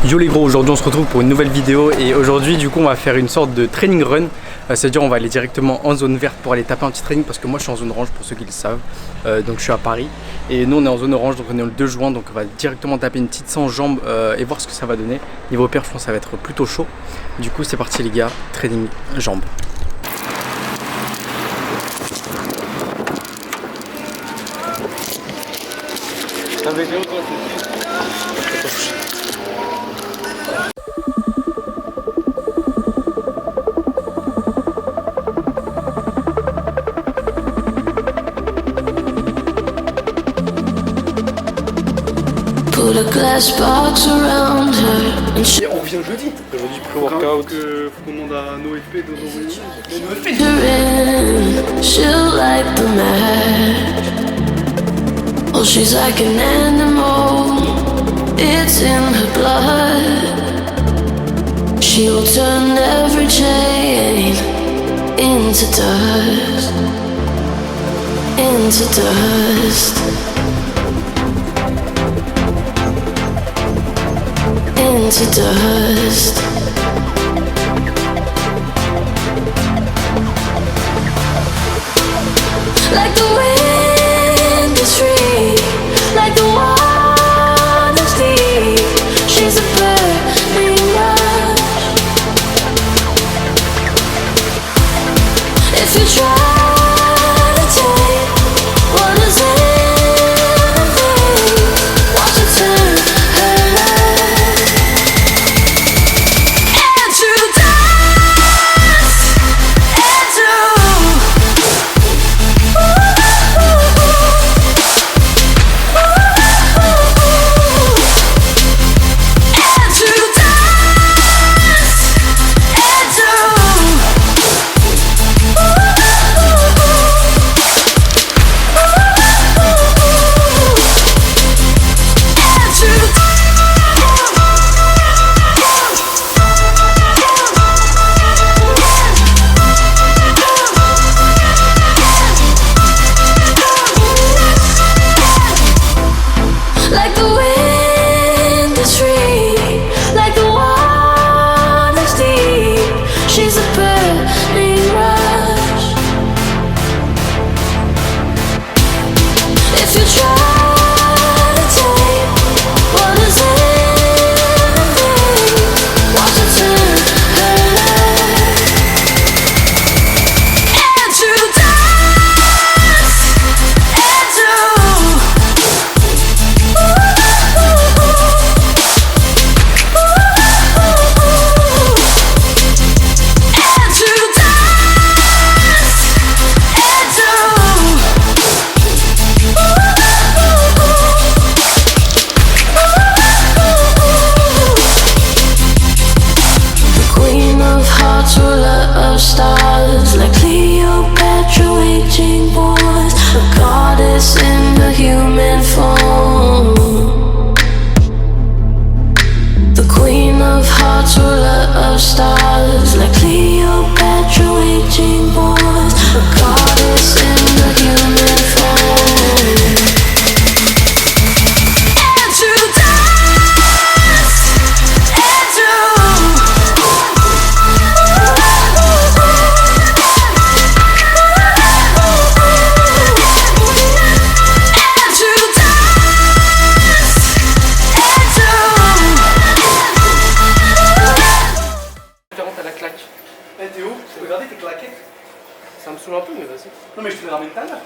Yo les gros, aujourd'hui on se retrouve pour une nouvelle vidéo et aujourd'hui du coup on va faire une sorte de training run, c'est-à-dire on va aller directement en zone verte pour aller taper un petit training parce que moi je suis en zone orange pour ceux qui le savent, donc je suis à Paris et nous on est en zone orange donc on est le 2 juin donc on va directement taper une petite 100 jambes et voir ce que ça va donner. Niveau perf je pense que ça va être plutôt chaud, du coup c'est parti les gars, training jambes. Put a glass box around her and Et on revient jeudi. Aujourd'hui pré-workout. Faut qu'on demande à NoFP de nous réunir. her in. She'll light the match. Oh, she's like an animal. It's in her blood. She will turn every chain into dust. Into dust. Into dust. Like the wind is free, like the water's deep. She's a burning rush. If you try to take what is anything, watch it turn her life into dust, into like the wind is free, like the water's deep. She's a burning rush. If you try to take what is anything, watch it turn her life into dust, into ruler of stars, like Cleopatra waging wars, a goddess in the human form. The queen of hearts, ruler of stars, like Cleopatra waging wars, a goddess in the human form. Into dust, into Différente à la claque. Eh Théo, regardez tes claquettes. Ça me saoule un peu mais vas-y. Non mais je te les ramène tout à l'heure.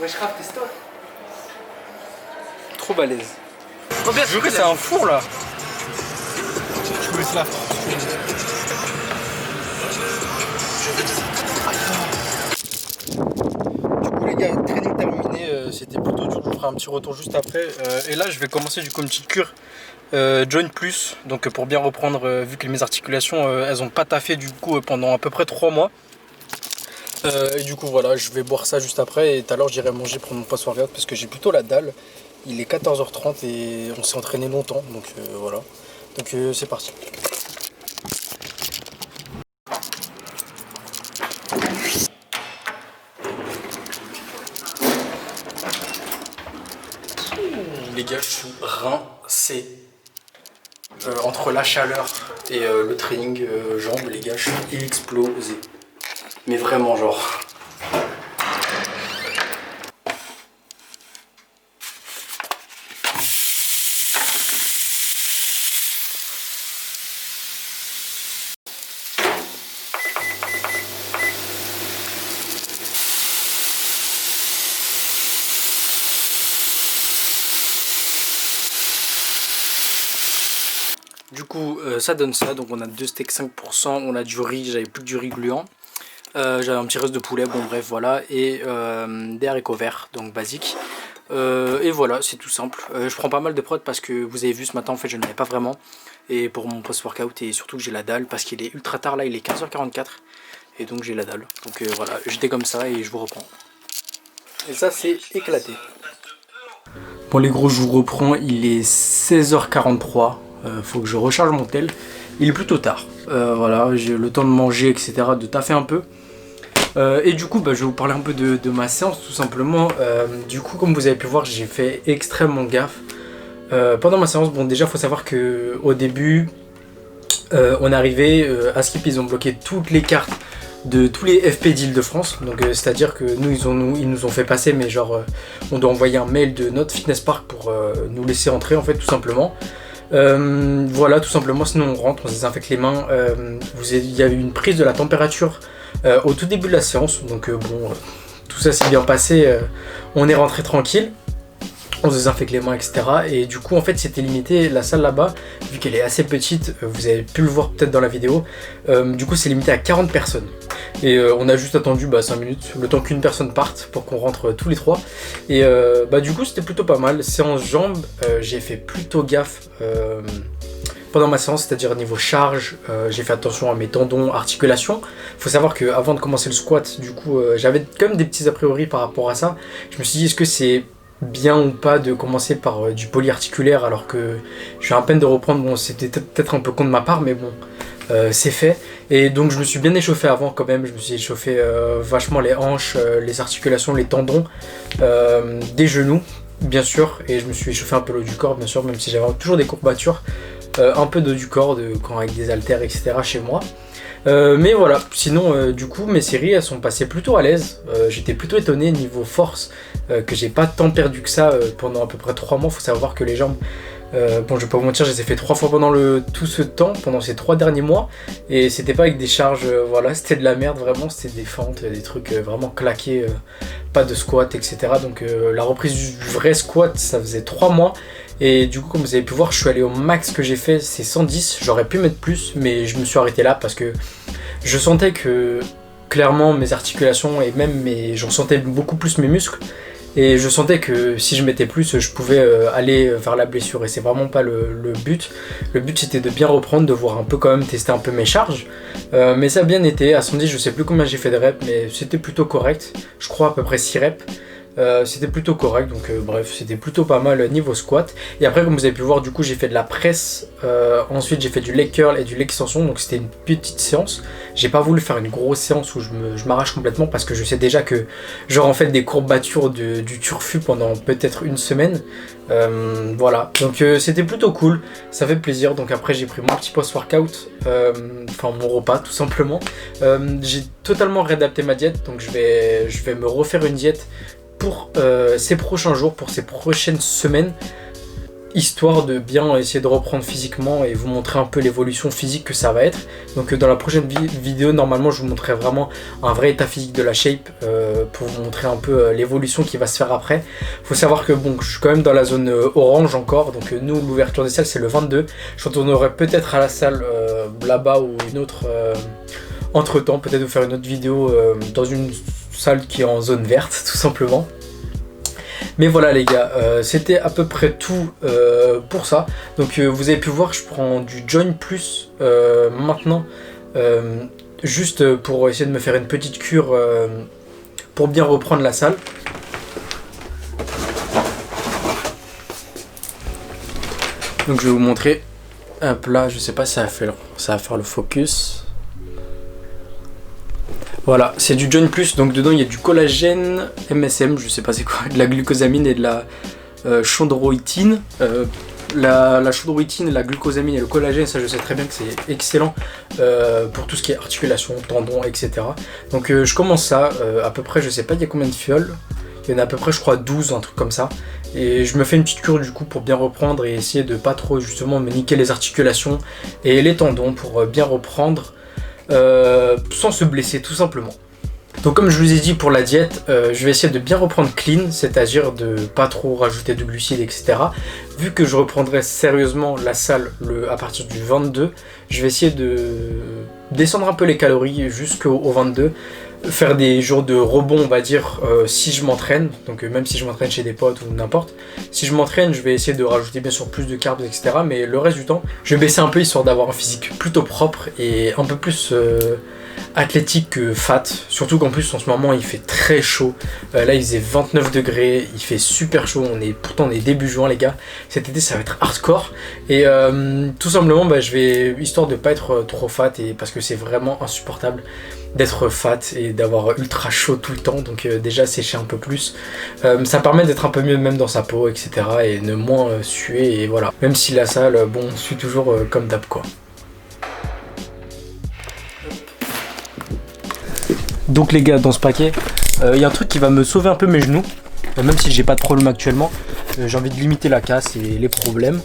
Wesh Raph, t'es stop. Trop balèze. Je que c'est un four là. Je me laisse là. Du coup les gars, training terminé, c'était plutôt dur, je vous ferai un petit retour juste après. Et là je vais commencer du coup une petite cure Joint Plus, donc pour bien reprendre, vu que mes articulations elles ont pas taffé du coup pendant à peu près 3 mois. Et du coup voilà, je vais boire ça juste après et tout à l'heure j'irai manger pour mon post-workout parce que j'ai plutôt la dalle. Il est 14h30 et on s'est entraîné longtemps, donc voilà. Donc c'est parti. suis rincé. Entre la chaleur et le training jambes, les gars, je suis explosé. Mais vraiment, genre. Du coup, ça donne ça. Donc, on a 2 steaks 5%, on a du riz, j'avais plus que du riz gluant. J'avais un petit reste de poulet, bon, bref, voilà. Et des haricots verts, donc basique. Et voilà, c'est tout simple. Je prends pas mal de prod parce que vous avez vu ce matin, en fait, je n'en avais pas vraiment. Et pour mon post-workout, et surtout que j'ai la dalle parce qu'il est ultra tard là, il est 15h44. Et donc, j'ai la dalle. Donc, voilà, j'étais comme ça et je vous reprends. Et ça, c'est éclaté. Bon, les gros, je vous reprends. Il est 16h43. Faut que je recharge mon tel. Il est plutôt tard. Voilà, j'ai le temps de manger, etc. De taffer un peu. Et du coup, je vais vous parler un peu de ma séance, tout simplement. Du coup, comme vous avez pu voir, j'ai fait extrêmement gaffe. Pendant ma séance, bon, déjà, il faut savoir qu'au début, on est arrivé à Skip, ils ont bloqué toutes les cartes de tous les FP d'Île-de-France. Donc, c'est-à-dire que nous, ils nous ont fait passer, mais genre, on doit envoyer un mail de notre fitness park pour nous laisser entrer, en fait, tout simplement. Voilà, tout simplement, sinon on rentre, on se désinfecte les mains. Il y a eu une prise de la température au tout début de la séance, donc bon, tout ça s'est bien passé, on est rentré tranquille, on se désinfecte les mains, etc. Et du coup, en fait, c'était limité, la salle là-bas, vu qu'elle est assez petite, vous avez pu le voir peut-être dans la vidéo, du coup c'est limité à 40 personnes. Et on a juste attendu 5 minutes, le temps qu'une personne parte pour qu'on rentre tous les trois. Et du coup c'était plutôt pas mal. Séance jambes, j'ai fait plutôt gaffe pendant ma séance, c'est-à-dire niveau charge, j'ai fait attention à mes tendons, articulations. Faut savoir qu'avant de commencer le squat, du coup j'avais quand même des petits a priori par rapport à ça. Je me suis dit, est-ce que c'est bien ou pas de commencer par du polyarticulaire alors que je suis à peine de reprendre. Bon, c'était peut-être un peu con de ma part, mais bon, c'est fait. Et donc je me suis bien échauffé avant quand même. Je me suis échauffé vachement les hanches, les articulations, les tendons, des genoux bien sûr, et je me suis échauffé un peu le haut du corps bien sûr, même si j'avais toujours des courbatures, un peu de haut du corps quand avec des haltères, etc. chez moi. Mais voilà, sinon du coup mes séries elles sont passées plutôt à l'aise. J'étais plutôt étonné niveau force, que j'ai pas tant perdu que ça pendant à peu près 3 mois. Faut savoir que les jambes, bon je vais pas vous mentir, je les ai fait 3 fois pendant tout ce temps, pendant ces 3 derniers mois, et c'était pas avec des charges, voilà, c'était de la merde vraiment, c'était des fentes, des trucs vraiment claqués, pas de squat, etc. Donc la reprise du vrai squat ça faisait 3 mois. Et du coup, comme vous avez pu voir, je suis allé au max que j'ai fait, c'est 110. J'aurais pu mettre plus, mais je me suis arrêté là parce que je sentais que clairement mes articulations et même j'en sentais beaucoup plus mes muscles. Et je sentais que si je mettais plus, je pouvais aller vers la blessure. Et c'est vraiment pas le but. Le but c'était de bien reprendre, de voir un peu quand même, tester un peu mes charges. Mais ça a bien été. À 110, je sais plus combien j'ai fait de reps, mais c'était plutôt correct. Je crois à peu près 6 reps. C'était plutôt correct, donc bref, c'était plutôt pas mal niveau squat. Et après, comme vous avez pu voir, du coup j'ai fait de la presse, ensuite j'ai fait du leg curl et du leg extension, donc c'était une petite séance. J'ai pas voulu faire une grosse séance où je m'arrache complètement parce que je sais déjà que j'aurai en fait des courbatures du turfu pendant peut-être une semaine. Voilà, donc c'était plutôt cool, ça fait plaisir. Donc après j'ai pris mon petit post-workout, enfin mon repas tout simplement. J'ai totalement réadapté ma diète, donc je vais me refaire une diète pour ces prochains jours, pour ces prochaines semaines, histoire de bien essayer de reprendre physiquement et vous montrer un peu l'évolution physique que ça va être. Donc dans la prochaine vidéo, normalement je vous montrerai vraiment un vrai état physique de la shape, pour vous montrer un peu l'évolution qui va se faire après. Faut savoir que bon, je suis quand même dans la zone orange encore, donc nous l'ouverture des salles c'est le 22. Je retournerai peut-être à la salle là-bas ou une autre entre temps, peut-être vous faire une autre vidéo dans une salle qui est en zone verte tout simplement. Mais voilà les gars, c'était à peu près tout pour ça. Donc vous avez pu voir, je prends du Join Plus maintenant, juste pour essayer de me faire une petite cure pour bien reprendre la salle. Donc je vais vous montrer. Hop là, je sais pas si ça va faire le focus. Voilà, c'est du Join Plus, donc dedans il y a du collagène, MSM, je sais pas c'est quoi, de la glucosamine et de la chondroïtine. La chondroïtine, la glucosamine et le collagène, ça je sais très bien que c'est excellent pour tout ce qui est articulation, tendons, etc. Donc je commence ça, à peu près, je sais pas il y a combien de fioles, il y en a à peu près je crois 12, un truc comme ça. Et je me fais une petite cure du coup pour bien reprendre et essayer de pas trop justement me niquer les articulations et les tendons pour bien reprendre sans se blesser tout simplement. Donc comme je vous ai dit pour la diète, je vais essayer de bien reprendre clean, c'est-à-dire de pas trop rajouter de glucides, etc. Vu que je reprendrai sérieusement la salle à partir du 22, je vais essayer de descendre un peu les calories jusqu'au 22, faire des jours de rebond on va dire si je m'entraîne, donc même si je m'entraîne chez des potes ou n'importe. Si je m'entraîne, je vais essayer de rajouter bien sûr plus de carbs, etc. Mais le reste du temps, je vais baisser un peu histoire d'avoir un physique plutôt propre et un peu plus... athlétique que fat, surtout qu'en plus en ce moment il fait très chaud, là il faisait 29 degrés, il fait super chaud, pourtant on est début juin les gars, cet été ça va être hardcore et tout simplement je vais, histoire de pas être trop fat et parce que c'est vraiment insupportable d'être fat et d'avoir ultra chaud tout le temps, donc déjà sécher un peu plus, ça permet d'être un peu mieux même dans sa peau, etc. et ne moins suer et voilà, même si la salle, bon on suit toujours comme d'hab quoi. Donc les gars, dans ce paquet, il y a un truc qui va me sauver un peu mes genoux, même si j'ai pas de problème actuellement. J'ai envie de limiter la casse et les problèmes.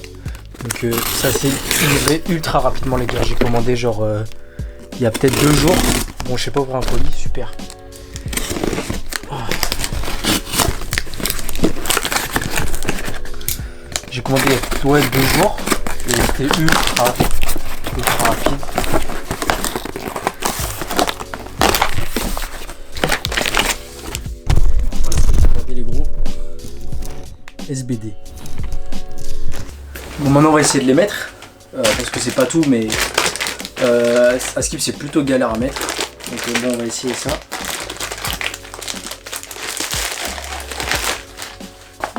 Donc ça c'est livré ultra rapidement les gars. J'ai commandé genre il y a peut-être 2 jours. Bon je sais pas ouvrir un colis, super. Oh. J'ai commandé il y a 2 jours et c'était ultra rapide. SBD. Bon maintenant on va essayer de les mettre parce que c'est pas tout mais à skip c'est plutôt galère à mettre, donc bon on va essayer ça.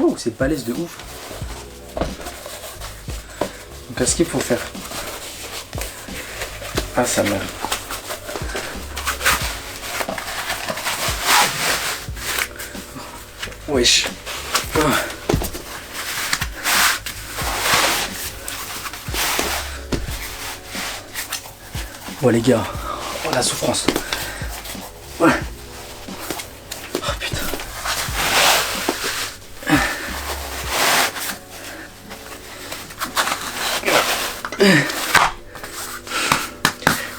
Oh c'est balèze de ouf. Donc à skip faut faire sa mère. Wesh. Oh les gars, oh la souffrance. Ouais. Oh putain.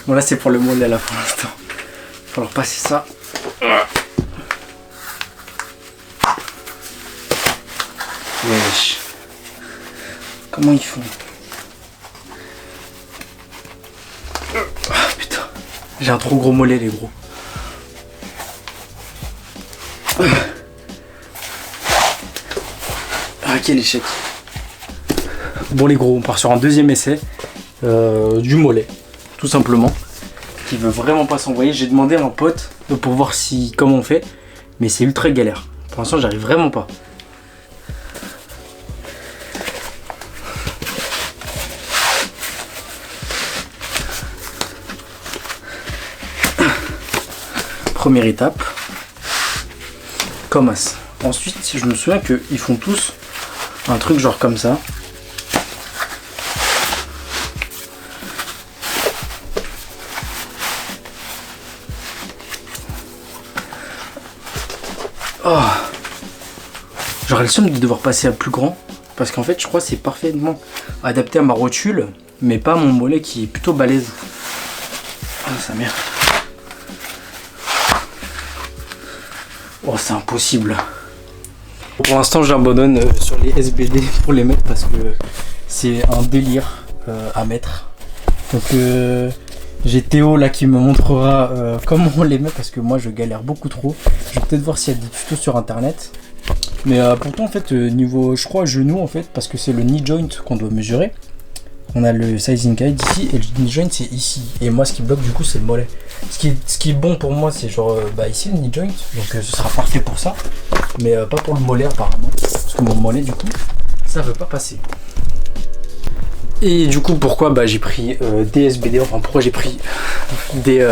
Bon là c'est pour le mollet là pour l'instant. Il va falloir passer ça. Wesh. Comment ils font? J'ai un trop gros mollet les gros. Ah quel échec. Bon les gros, on part sur un deuxième essai du mollet, tout simplement. Qui veut vraiment pas s'envoyer. J'ai demandé à un pote pour voir comment on fait, mais c'est ultra galère. Pour l'instant j'arrive vraiment pas. Première étape, comme as. Ensuite, je me souviens qu'ils font tous un truc genre comme ça. Oh. J'aurais le seum de devoir passer à plus grand parce qu'en fait, je crois que c'est parfaitement adapté à ma rotule, mais pas à mon mollet qui est plutôt balèze. Ah, sa mère. Oh c'est impossible. Pour l'instant j'abandonne sur les SBD pour les mettre parce que c'est un délire à mettre. Donc j'ai Théo là qui me montrera comment on les met parce que moi je galère beaucoup trop. Je vais peut-être voir s'il y a des tutos sur internet. Mais pourtant en fait niveau je crois genou en fait parce que c'est le knee joint qu'on doit mesurer. On a le sizing guide ici et le knee joint c'est ici. Et moi ce qui bloque du coup c'est le mollet. Ce qui est bon pour moi c'est genre ici le knee joint. Donc ce sera parfait pour ça. Mais pas pour le mollet apparemment. Parce que mon mollet du coup ça veut pas passer. Et du coup pourquoi j'ai pris des SBD. Enfin pourquoi j'ai pris des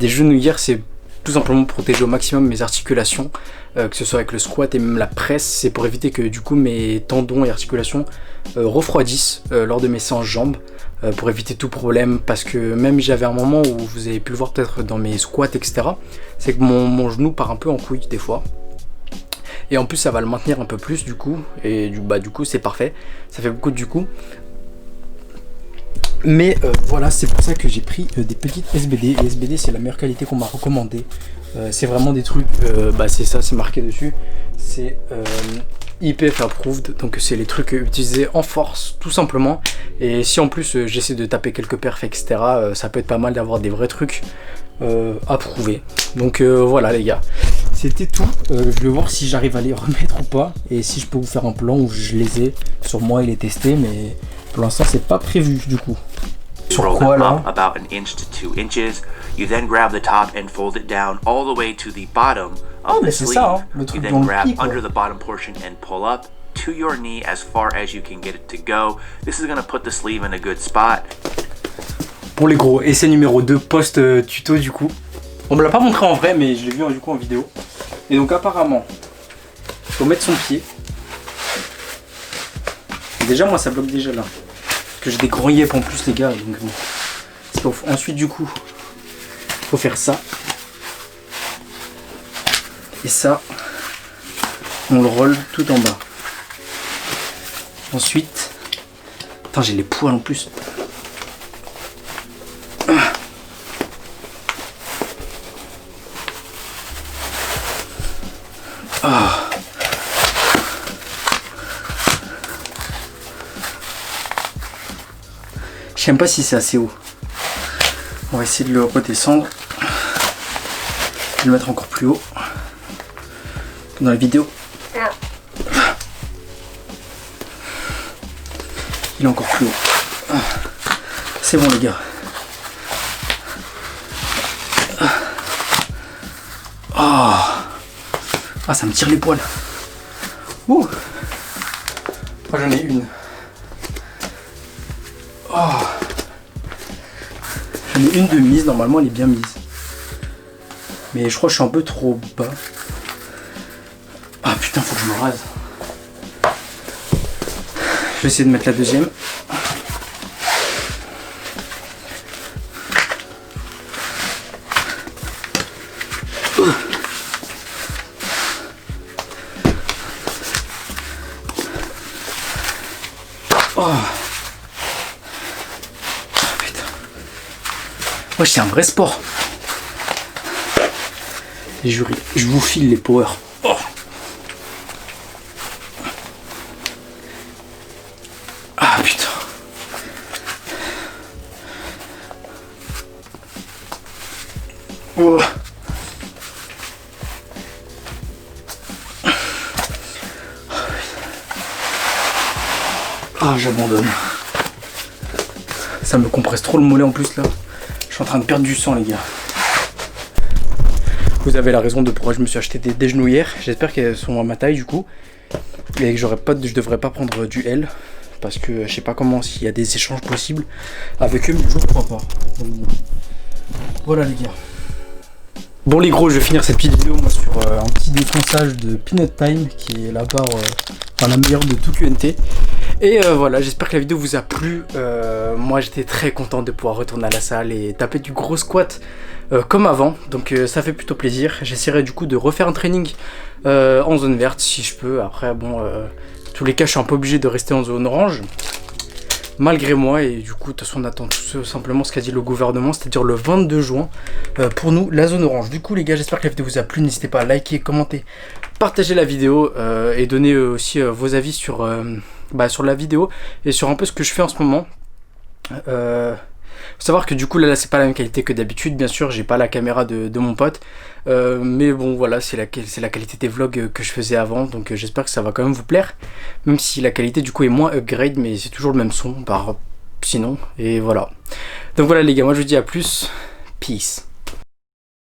genouillères. C'est tout simplement protéger au maximum mes articulations, que ce soit avec le squat et même la presse. C'est pour éviter que du coup mes tendons et articulations refroidissent lors de mes séances jambes, pour éviter tout problème, parce que même j'avais un moment où vous avez pu le voir peut-être dans mes squats etc, c'est que mon genou part un peu en couille des fois. Et en plus ça va le maintenir un peu plus du coup, et du coup c'est parfait, ça fait beaucoup du coup. Mais voilà, c'est pour ça que j'ai pris des petites SBD. Les SBD c'est la meilleure qualité qu'on m'a recommandé. C'est vraiment des trucs, c'est ça, c'est marqué dessus. C'est IPF approved, donc c'est les trucs utilisés en force tout simplement. Et si en plus j'essaie de taper quelques perfs etc, ça peut être pas mal d'avoir des vrais trucs approuvés. Donc voilà les gars, c'était tout. Je vais voir si j'arrive à les remettre ou pas, et si je peux vous faire un plan où je les ai sur moi et les tester, mais pour l'instant c'est pas prévu du coup. Sur quoi là? About 1 inch to 2 inches. You then grab the top and fold it down all the way to the bottom of the sleeve. Ça, hein, le You truc then dans le grab pied, quoi. under the bottom portion and pull up to your knee as far as you can get it to go. This is going to put the sleeve in a good spot. Pour les gros, essai numéro 2 post tuto du coup. On me l'a pas montré en vrai, mais je l'ai vu du coup en vidéo. Et donc apparemment, faut mettre son pied. Déjà moi ça bloque déjà là. Parce que j'ai des gros yeux en plus les gars, donc bon. C'est pas ouf. Ensuite du coup, faut faire ça. Et ça, on le roule tout en bas. Ensuite, attends, j'ai les poils en plus. Ah. Je sais même pas si c'est assez haut. On va essayer de le redescendre. Je vais le mettre encore plus haut dans la vidéo. Il est encore plus haut. C'est bon les gars. Ah, ça me tire les poils. Ouh. Moi j'en ai une. J'en ai une de mise, normalement elle est bien mise. Mais je crois que je suis un peu trop bas. Ah putain, faut que je me rase. Je vais essayer de mettre la deuxième. Putain. Ouais, c'est un vrai sport. Et je vous file les powers. Oh. Ah putain. Oh. Ah, j'abandonne. Ça me compresse trop le mollet en plus là. Je suis en train de perdre du sang les gars. Vous avez la raison de pourquoi je me suis acheté des genouillères. J'espère qu'elles sont à ma taille du coup. Et que je devrais pas prendre du L. Parce que je sais pas comment, s'il y a des échanges possibles avec eux, mais je crois pas. Donc, voilà les gars. Bon les gros, je vais finir cette petite vidéo moi sur un petit défonçage de Peanut Time, qui est la barre, la meilleure de tout QNT. Et voilà, j'espère que la vidéo vous a plu. Moi j'étais très content de pouvoir retourner à la salle et taper du gros squat comme avant. Donc ça fait plutôt plaisir. J'essaierai du coup de refaire un training en zone verte si je peux. Après bon, tous les cas je suis un peu obligé de rester en zone orange. Malgré moi, et du coup de toute façon on attend tout simplement ce qu'a dit le gouvernement, c'est-à-dire le 22 juin pour nous la zone orange. Du coup les gars, j'espère que la vidéo vous a plu, n'hésitez pas à liker, commenter, partager la vidéo et donner aussi vos avis sur la vidéo et sur un peu ce que je fais en ce moment. Faut savoir que du coup là c'est pas la même qualité que d'habitude, bien sûr j'ai pas la caméra de mon pote, mais bon voilà, c'est la qualité des vlogs que je faisais avant, donc j'espère que ça va quand même vous plaire, même si la qualité du coup est moins upgrade, mais c'est toujours le même son sinon, et voilà. Donc voilà les gars, moi je vous dis à plus, peace.